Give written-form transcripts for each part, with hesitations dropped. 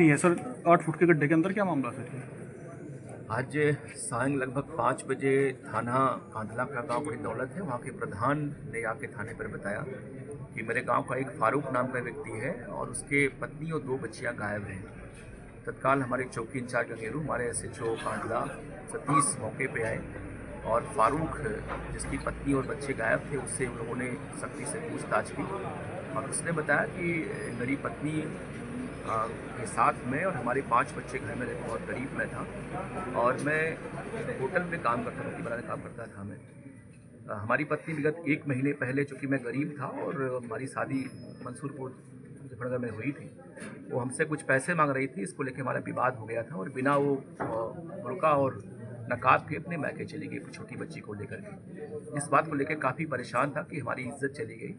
नहीं है sir. 8 foot के गड्ढे के अंदर क्या मामला सर? आज सांय लगभग 5 बजे थाना कांधला का गांव बड़ी दौलत है, वहाँ के प्रधान ने आके थाने पर बताया कि मेरे गांव का एक फारूक नाम का व्यक्ति है और उसके पत्नी और 2 बच्चियां गायब हैं। तत्काल हमारे चौकी इंचार्ज गंगेरू, हमारे SHO कांधला सतीश मौके पे आए और फारूक, जिसकी पत्नी और बच्चे गायब थे, उससे उन लोगों ने सख्ती से पूछताछ की और उसने बताया कि मेरी पत्नी के साथ में और हमारे 5 बच्चे घर में रहते, बहुत गरीब मैं था और मैं होटल में काम करता, रोटी बनाने काम करता था मैं। हमारी पत्नी विगत 1 महीने पहले, चूँकि मैं गरीब था और हमारी शादी मंसूरपुर मुजफ्फरनगर में हुई थी, वो हमसे कुछ पैसे मांग रही थी। इसको लेकर हमारा विवाद हो गया था और बिना वो बुर्का और नकाब के अपने मैके चली गई छोटी बच्ची को लेकर के। इस बात को लेकर काफ़ी परेशान था कि हमारी इज्जत चली गई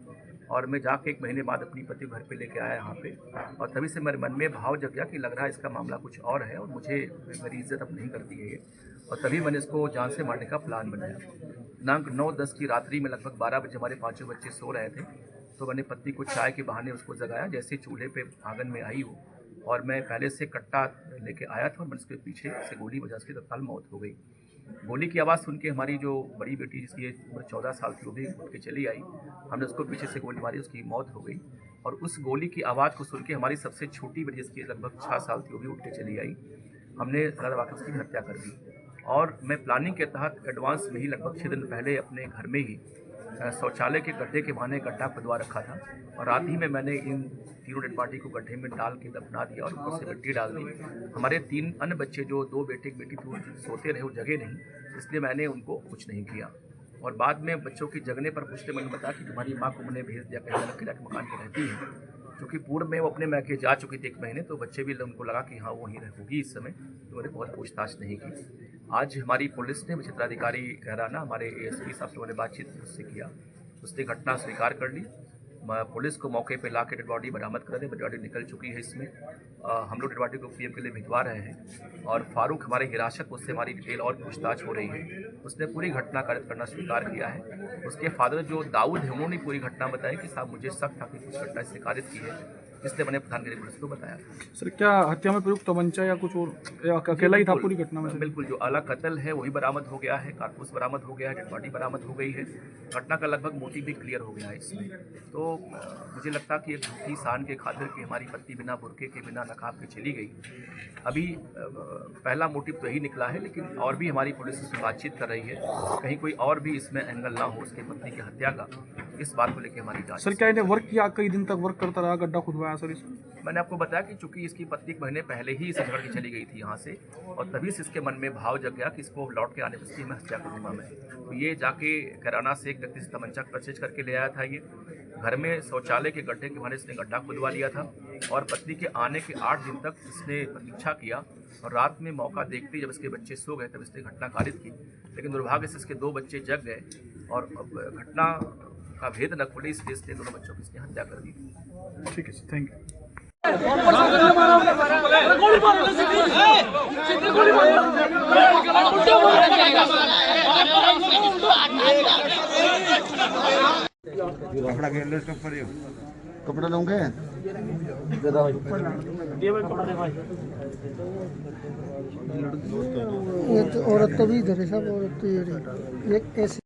और मैं जाके 1 महीने बाद अपनी पति घर पे लेके आया यहाँ पे और तभी से मेरे मन में भाव जग गया कि लग रहा है इसका मामला कुछ और है और मुझे मेरी इज्जत अब नहीं करती है ये, और तभी मैंने इसको जान से मारने का प्लान बनाया। दिनांक 9-10 की रात्रि में लगभग 12 बजे हमारे 5 बच्चे सो रहे थे, तो मैंने पत्नी को चाय के बहाने उसको जगाया। जैसे चूल्हे पे आंगन में आई हो और मैं पहले से कट्टा लेके आया था और मैंने उसके पीछे से गोली बजा, उसकी तत्काल मौत हो गई। गोली की आवाज़ सुन के हमारी जो बड़ी बेटी, जिसकी उम्र 14 साल थी, वो भी उठ के चली आई। हमने उसको पीछे से गोली मारी, उसकी मौत हो गई। और उस गोली की आवाज़ को सुन के हमारी सबसे छोटी बेटी, जिसकी लगभग 6 साल थी, वो भी उठ के चली आई। हमने वाकई उसकी हत्या कर दी और मैं प्लानिंग के तहत एडवांस में ही लगभग 6 दिन पहले अपने घर में ही शौचालय के गड्ढे के बहाने गड्ढा खुदवा रखा था और रात ही में मैंने इन तीनों डेड बॉडी को गड्ढे में डाल के दफना दिया और ऊपर से मिट्टी डाल दी। हमारे 3 अन्य बच्चे, जो 2 बेटे एक बेटी थी, सोते रहे, वो जगे नहीं, इसलिए मैंने उनको कुछ नहीं किया। और बाद में बच्चों की जगने पर पूछते मैंने बताया कि तुम्हारी माँ को मैंने भेज दिया, कहीं अलग किला के मकान पर रहती है, क्योंकि पूर्व में वो अपने मैके जा चुकी थी 1 महीने, तो बच्चे भी उनको लगा कि हाँ वो वहीं होगी इस समय, तो मैंने बहुत पूछताछ नहीं की। आज हमारी पुलिस ने, क्षेत्राधिकारी कहराना, हमारे ASP साहब से मैंने बातचीत उससे किया, उसने घटना स्वीकार कर ली। पुलिस को मौके पे ला के डेड बॉडी बरामद कर दे, डेड बॉडी निकल चुकी है इसमें। हम लोग डेड बॉडी को PM के लिए भिजवा रहे हैं और फारूक हमारे हिरासत, उससे हमारी डिटेल और पूछताछ हो रही है। उसने पूरी घटना करना स्वीकार किया है। उसके फादर जो दाऊद है, उन्होंने पूरी घटना बताई कि साहब मुझे शक था कि कुछ घटना इससे कारित की है, इसलिए मैंने प्रधानगिरी पुलिस को बताया। सर क्या हत्या में प्रयुक्त तमंचा या कुछ और, या अकेला ही था पूरी घटना में? बिल्कुल, जो आला कत्ल है वही बरामद हो गया है, कारतूस बरामद हो गया है, डेड बॉडी बरामद हो गई है। घटना का लगभग मोटिव भी क्लियर हो गया है इसमें। तो मुझे लगता कि एक झूठी शान के खातिर कि हमारी पत्नी बिना बुर्के के, बिना नकाब के चली गई, अभी पहला मोटिव तो यही निकला है, लेकिन और भी हमारी पुलिस इसमें बातचीत कर रही है, कहीं कोई और भी इसमें एंगल ना हो उसकी पत्नी की हत्या का, इस बात को लेकर हमारी जांच। सर क्या इन्हें वर्क किया, कई दिन तक वर्क करता रहा, गड्ढा खुदवाया सर इसमें? मैंने आपको बताया कि चूंकि इसकी पत्नी 1 महीने पहले ही इसे झगड़ के चली गई थी यहाँ से, और तभी से इसके मन में भाव जग गया कि इसको लौट के आने पर इसकी मैं हत्या करूँगा मैं। तो ये जाके कैराना से एक व्यक्ति से तमंचा परचेज करके ले आया था। ये घर में शौचालय के गड्ढे के बहाने इसने गड्ढा खुदवा लिया था और पत्नी के आने के 8 दिन तक इसने प्रतीक्षा किया और रात में मौका देखते जब इसके बच्चे सो गए तब इसने घटना कारित की, लेकिन दुर्भाग्य से इसके 2 बच्चे जग गए और घटना का भेद न खुले, इसलिए इसने दोनों बच्चों की इसने हत्या कर दी। ठीक है सर, थैंक यू। कपड़ा के ले स्टॉप करियो, कपड़ा लूंगे ये तो औरत तो भी इधर है, सब औरत तो ये ऐसे